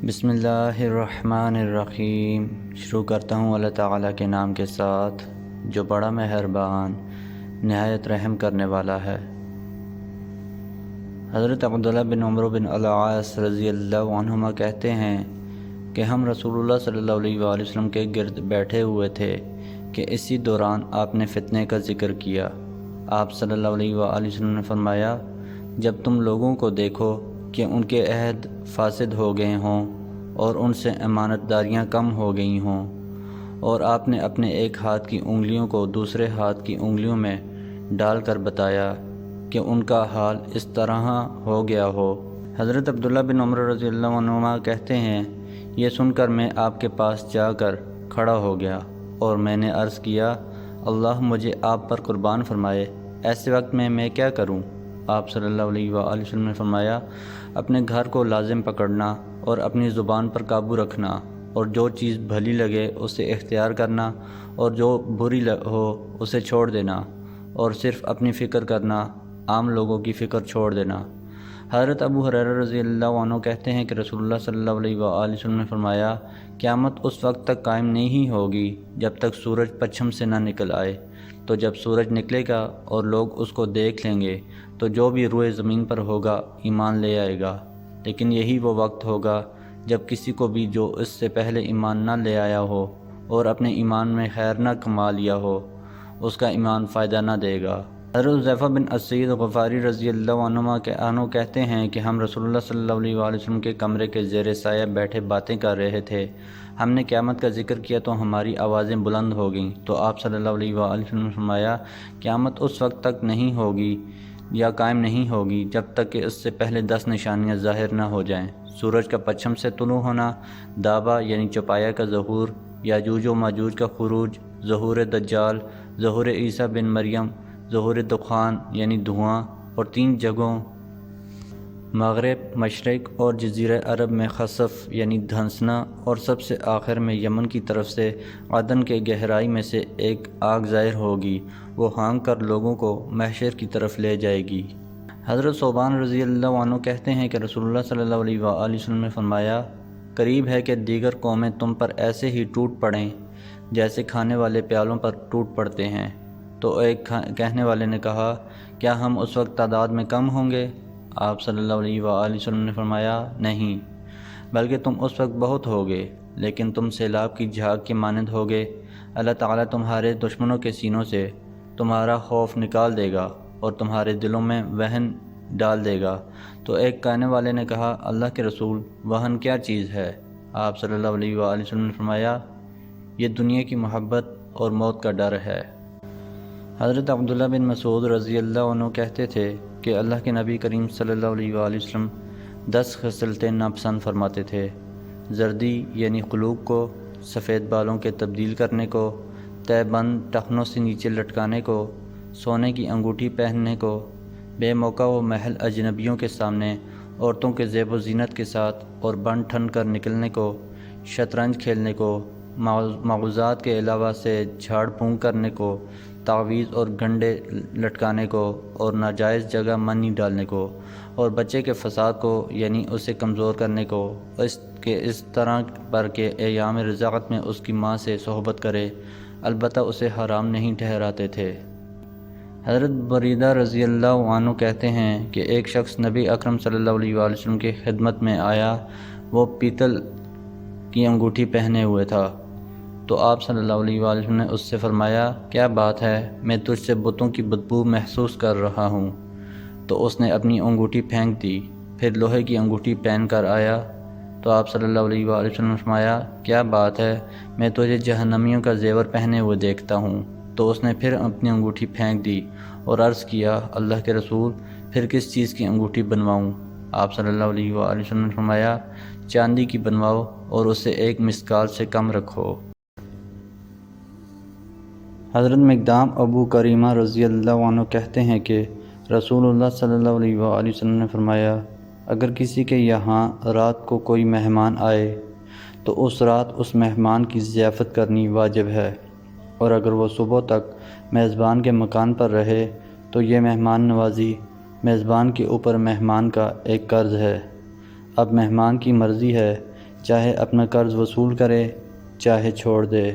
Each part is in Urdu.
بسم اللہ الرحمن الرحیم۔ شروع کرتا ہوں اللہ تعالیٰ کے نام کے ساتھ جو بڑا مہربان نہایت رحم کرنے والا ہے۔ حضرت عبداللہ بن عمرو بن العاص رضی اللہ عنہما کہتے ہیں کہ ہم رسول اللہ صلی اللہ علیہ وآلہ وسلم کے گرد بیٹھے ہوئے تھے کہ اسی دوران آپ نے فتنے کا ذکر کیا۔ آپ صلی اللہ علیہ وآلہ وسلم نے فرمایا، جب تم لوگوں کو دیکھو کہ ان کے عہد فاسد ہو گئے ہوں اور ان سے امانت داریاں کم ہو گئی ہوں، اور آپ نے اپنے ایک ہاتھ کی انگلیوں کو دوسرے ہاتھ کی انگلیوں میں ڈال کر بتایا کہ ان کا حال اس طرح ہو گیا ہو۔ حضرت عبداللہ بن عمر رضی اللہ عنہما کہتے ہیں، یہ سن کر میں آپ کے پاس جا کر کھڑا ہو گیا اور میں نے عرض کیا، اللہ مجھے آپ پر قربان فرمائے، ایسے وقت میں کیا کروں؟ آپ صلی اللہ علیہ وآلہ وسلم نے فرمایا، اپنے گھر کو لازم پکڑنا اور اپنی زبان پر قابو رکھنا، اور جو چیز بھلی لگے اسے اختیار کرنا اور جو بری ہو اسے چھوڑ دینا، اور صرف اپنی فکر کرنا، عام لوگوں کی فکر چھوڑ دینا۔ حضرت ابو ہریرہ رضی اللہ عنہ کہتے ہیں کہ رسول اللہ صلی اللہ علیہ وآلہ وسلم نے فرمایا، قیامت اس وقت تک قائم نہیں ہوگی جب تک سورج پچھم سے نہ نکل آئے، تو جب سورج نکلے گا اور لوگ اس کو دیکھ لیں گے تو جو بھی روئے زمین پر ہوگا ایمان لے آئے گا، لیکن یہی وہ وقت ہوگا جب کسی کو بھی جو اس سے پہلے ایمان نہ لے آیا ہو اور اپنے ایمان میں خیر نہ کما لیا ہو، اس کا ایمان فائدہ نہ دے گا۔ حضرت حذیفہ بن اسید غفاری رضی اللہ عنہ کہتے ہیں کہ ہم رسول اللہ صلی اللہ علیہ وآلہ وسلم کے کمرے کے زیر سایہ بیٹھے باتیں کر رہے تھے۔ ہم نے قیامت کا ذکر کیا تو ہماری آوازیں بلند ہو گئیں، تو آپ صلی اللہ علیہ وآلہ وسلم نے فرمایا، قیامت اس وقت تک نہیں ہوگی یا قائم نہیں ہوگی جب تک کہ اس سے پہلے 10 نشانیاں ظاہر نہ ہو جائیں: سورج کا پچھم سے طلوع ہونا، دابہ یعنی چوپایا کا ظہور، یاجوج و ماجوج کا خروج، ظہور دجال، ظہور عیسیٰ بن مریم، ظہور دخان یعنی دھواں، اور 3 جگہوں مغرب، مشرق اور جزیرہ عرب میں خسف یعنی دھنسنا، اور سب سے آخر میں یمن کی طرف سے عدن کے گہرائی میں سے ایک آگ ظاہر ہوگی، وہ ہانک کر لوگوں کو محشر کی طرف لے جائے گی۔ حضرت ثوبان رضی اللہ عنہ کہتے ہیں کہ رسول اللہ صلی اللہ علیہ وآلہ وسلم نے فرمایا، قریب ہے کہ دیگر قومیں تم پر ایسے ہی ٹوٹ پڑیں جیسے کھانے والے پیالوں پر ٹوٹ پڑتے ہیں۔ تو ایک کہنے والے نے کہا، کیا ہم اس وقت تعداد میں کم ہوں گے؟ آپ صلی اللہ علیہ وآلہ وسلم نے فرمایا، نہیں، بلکہ تم اس وقت بہت ہوگے، لیکن تم سیلاب کی جھاگ کے مانند ہوگے۔ اللہ تعالیٰ تمہارے دشمنوں کے سینوں سے تمہارا خوف نکال دے گا اور تمہارے دلوں میں وہن ڈال دے گا۔ تو ایک کہنے والے نے کہا، اللہ کے رسول، وہن کیا چیز ہے؟ آپ صلی اللہ علیہ وآلہ وسلم نے فرمایا، یہ دنیا کی محبت اور موت کا ڈر ہے۔ حضرت عبداللہ بن مسعود رضی اللہ عنہ کہتے تھے کہ اللہ کے نبی کریم صلی اللہ علیہ وآلہ وسلم 10 خصلتیں ناپسند فرماتے تھے: زردی یعنی قلوب کو، سفید بالوں کے تبدیل کرنے کو، تہہ بند ٹخنوں سے نیچے لٹکانے کو، سونے کی انگوٹھی پہننے کو، بے موقع و محل اجنبیوں کے سامنے عورتوں کے زیب و زینت کے ساتھ اور بن ٹھن کر نکلنے کو، شطرنج کھیلنے کو، معوذات کے علاوہ سے جھاڑ پھونک کرنے کو، تعویذ اور گھنٹے لٹکانے کو، اور ناجائز جگہ منی ڈالنے کو، اور بچے کے فساد کو یعنی اسے کمزور کرنے کو، اس طرح پر کہ ایام رضاعت میں اس کی ماں سے صحبت کرے، البتہ اسے حرام نہیں ٹھہراتے تھے۔ حضرت بریدہ رضی اللہ عنہ کہتے ہیں کہ ایک شخص نبی اکرم صلی اللہ علیہ وآلہ وسلم کی خدمت میں آیا، وہ پیتل کی انگوٹھی پہنے ہوئے تھا، تو آپ صلی اللہ علیہ وآلہ وسلم نے اس سے فرمایا، کیا بات ہے؟ میں تجھ سے بتوں کی بدبو محسوس کر رہا ہوں۔ تو اس نے اپنی انگوٹھی پھینک دی، پھر لوہے کی انگوٹھی پہن کر آیا، تو آپ صلی اللہ علیہ وآلہ وسلم نے فرمایا، کیا بات ہے؟ میں تجھے جہنمیوں کا زیور پہنے ہوئے دیکھتا ہوں۔ تو اس نے پھر اپنی انگوٹھی پھینک دی اور عرض کیا، اللہ کے رسول، پھر کس چیز کی انگوٹھی بنواؤں؟ آپ صلی اللہ علیہ وآلہ وسلم نے فرمایا، چاندی کی بنواؤ اور اسے 1 مسکال سے کم رکھو۔ حضرت مقدام ابو کریمہ رضی اللہ عنہ کہتے ہیں کہ رسول اللہ صلی اللہ علیہ وآلہ وسلم نے فرمایا، اگر کسی کے یہاں رات کو کوئی مہمان آئے تو اس رات اس مہمان کی ضیافت کرنی واجب ہے، اور اگر وہ صبح تک میزبان کے مکان پر رہے تو یہ مہمان نوازی میزبان کے اوپر مہمان کا ایک قرض ہے۔ اب مہمان کی مرضی ہے چاہے اپنا قرض وصول کرے چاہے چھوڑ دے۔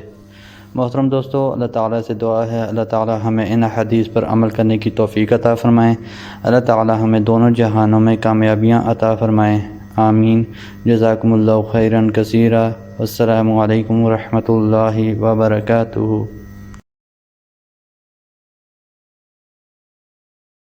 محترم دوستو، اللہ تعالیٰ سے دعا ہے اللہ تعالیٰ ہمیں ان حدیث پر عمل کرنے کی توفیق عطا فرمائیں، اللہ تعالیٰ ہمیں دونوں جہانوں میں کامیابیاں عطا فرمائیں، آمین۔ جزاکم اللہ خیراً کثیرا، والسلام علیکم ورحمۃ اللہ وبرکاتہ۔